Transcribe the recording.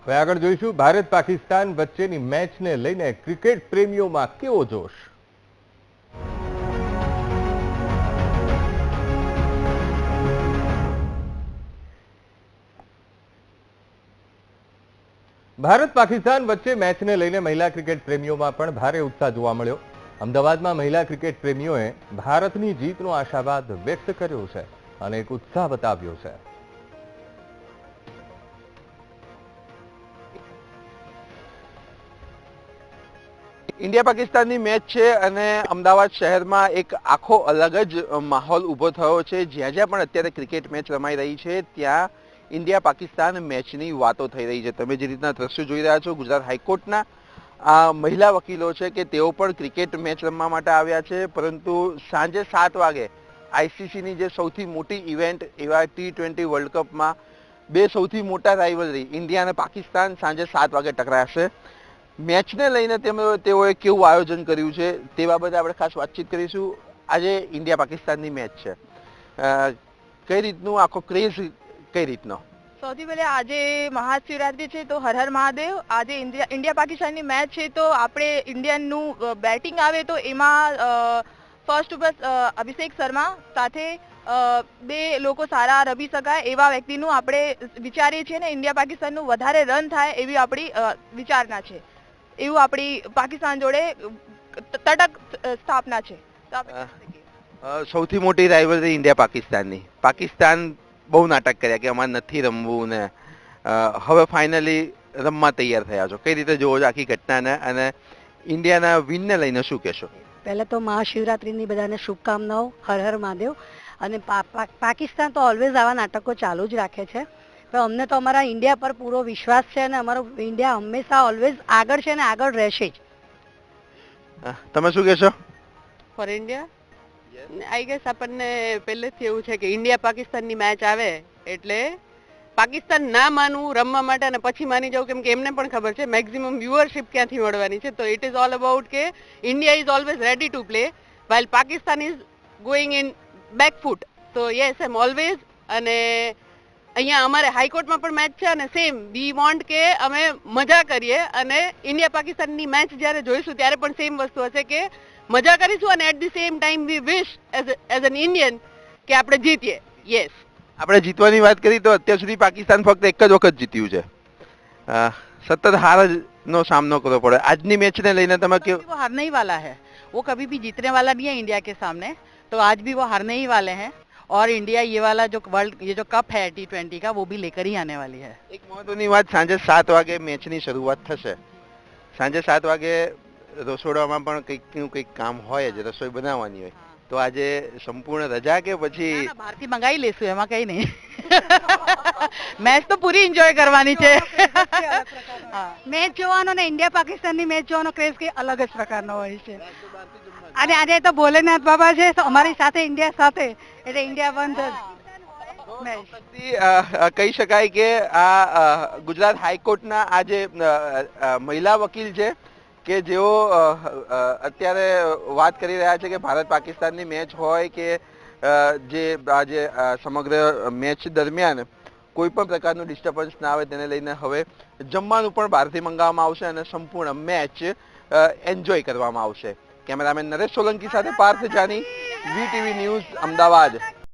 હવે આગળ જોઈશું ભારત પાકિસ્તાન વચ્ચેની મેચને લઈને ક્રિકેટ પ્રેમીઓમાં કેવો જોશ। ભારત પાકિસ્તાન વચ્ચે મેચને લઈને મહિલા ક્રિકેટ પ્રેમીઓમાં પણ ભારે ઉત્સાહ જોવા મળ્યો। અમદાવાદમાં મહિલા ક્રિકેટ પ્રેમીઓએ ભારતની જીતનો આશાવાદ વ્યક્ત કર્યો છે અને એક ઉત્સાહ બતાવ્યો છે। इंडिया पाकिस्तान ની મેચ છે અને અમદાવાદ શહેરમાં એક આખો અલગ જ માહોલ ઊભો થયો છે। જ્યાં જ્યાં પણ અત્યારે ક્રિકેટ મેચ રમાઈ રહી છે ત્યાં ઇન્ડિયા પાકિસ્તાન મેચની વાતો થઈ રહી છે। તમે જે રીતના દ્રશ્યો જોઈ રહ્યા છો, ગુજરાત હાઈકોર્ટના આ મહિલા વકીલો છે કે તેઓ પણ ક્રિકેટ મેચ રમવા માટે આવ્યા છે, પરંતુ સાંજે 7 વાગે આઈસીસીની જે સૌથી મોટી ઇવેન્ટ એવા T20 વર્લ્ડ કપમાં બે સૌથી મોટા રાઇવલરી ઇન્ડિયા અને પાકિસ્તાન સાંજે 7 વાગે ટકરાશે। મેચને લઈને તેઓએ કેવું આયોજન કર્યું છે તે બાબતે આપણે ખાસ વાતચીત કરીશું। આજે ઇન્ડિયા પાકિસ્તાનની મેચ છે, કઈ રીતનું આખો ક્રેઝ કઈ રીતનો? સૌથી પહેલા આજે મહાશિવરાત્રી છે તો હર હર મહાદેવ। આજે ઇન્ડિયા પાકિસ્તાનની મેચ છે તો આપણે ઇન્ડિયનનું બેટિંગ આવે તો એમાં ફર્સ્ટ ઉપર અભિષેક શર્મા સાથે બે લોકો સારા રમી શકાય એવા વ્યક્તિનું આપણે વિચારીએ છીએ ને ઇન્ડિયા પાકિસ્તાનનું વધારે રન થાય એવી આપણી વિચારણા છે। એવું આપણી પાકિસ્તાન જોડે તટક સ્થાપના છે। સૌથી મોટી રાઇવલરી ઇન્ડિયા પાકિસ્તાનની, પાકિસ્તાન બહુ નાટક કર્યા કે અમારે નથી રમવું ને હવે ફાઇનલી રમવા તૈયાર થયા છો, કઈ રીતે જોવો છો આખી ઘટનાને અને ઇન્ડિયાના વિનને લઈને શું કહેશો? પહેલા તો મહાશિવરાત્રીની બધાને શુભકામનાઓ, હર હર મહાદેવ। અને પાકિસ્તાન તો ઓલવેઝ આવા નાટકો ચાલુ જ રાખે છે, પણ અમને તો અમારા ઇન્ડિયા પર પૂરો વિશ્વાસ છે અને અમારો ઇન્ડિયા હંમેશા ઓલવેઝ આગળ છે અને આગળ રહેશે જ। તમે શું કહેશો? ફોર ઇન્ડિયા આઈ ગેસ આપણને પહેલેથી એવું છે કે ઇન્ડિયા પાકિસ્તાનની મેચ આવે એટલે પાકિસ્તાન ના માનવું રમવા માટે અને પછી માની જવું, કેમ કે એમને પણ ખબર છે મેક્સિમમ વ્યુઅરશિપ ક્યાંથી મળવાની છે। તો ઇટ ઇઝ ઓલ અબાઉટ કે India is always ready to play while Pakistan is going in back foot. તો યસ એમ ઓલવેઝ, અને અહીંયા અમારે હાઈકોર્ટમાં પણ મેચ છે અને સેમ વી વોન્ટ કે અમે મજા કરીએ અને ઇન્ડિયા પાકિસ્તાનની મેચ જ્યારે જોઈશું ત્યારે પણ સેમ વસ્તુ હશે કે મજા કરીશું અને at the same time we wish as an Indian કે આપણે જીતીએ। યસ, આપણે જીતવાની વાત કરી તો અત્યાર સુધી પાકિસ્તાન ફક્ત એક જ વખત જીત્યું છે, સતત હાર નો સામનો કરવો પડે। આજની મેચને લઈને તમે वो हारने ही वाला है, वो कभी भी जीतने वाला नहीं है इंडिया के सामने, तो आज भी वो हारने ही वाले हैं और इंडिया ये वाला जो वर्ल्ड ये जो कप है T20 का वो भी लेकर ही आने वाली है। એક મહત્વની વાત, સાંજે 7 વાગે મેચની શરૂઆત થશે। સાંજે 7 વાગે રસોડામાં પણ કંઈક કામ હોય જ, રસોઈ બનાવવાની હોય, તો આજે સંપૂર્ણ રજા કે પછી બહારથી મંગાવી લેશું, એમાં કઈ નહીં। મેચ તો પૂરી એન્જોય કરવાની છે। મેચ જોવાનો ને ઇન્ડિયા પાકિસ્તાનની મેચ જોવાનો ક્રેઝ કે અલગ જ પ્રકારનો હોય છે। અને આજે તો ભોલેનાથ બાબા છે તો અમારી સાથે ઇન્ડિયા સાથે, એટલે ઇન્ડિયા વન કહી શકાય કે આ ગુજરાત હાઈકોર્ટના આ જે મહિલા વકીલ છે કે જેઓ અત્યારે વાત કરી રહ્યા છે કે ભારત પાકિસ્તાનની મેચ હોય કે જે આજે સમગ્ર મેચ દરમિયાન કોઈ પણ પ્રકારનું ડિસ્ટર્બન્સ ના આવે તેને લઈને હવે જમવાનું પણ બહારથી મંગાવવામાં આવશે અને સંપૂર્ણ મેચ એન્જોય કરવામાં આવશે। કેમેરામેન નરેશ સોલંકી સાથે પાર્થ જાની, વીટીવી ન્યૂઝ, અમદાવાદ।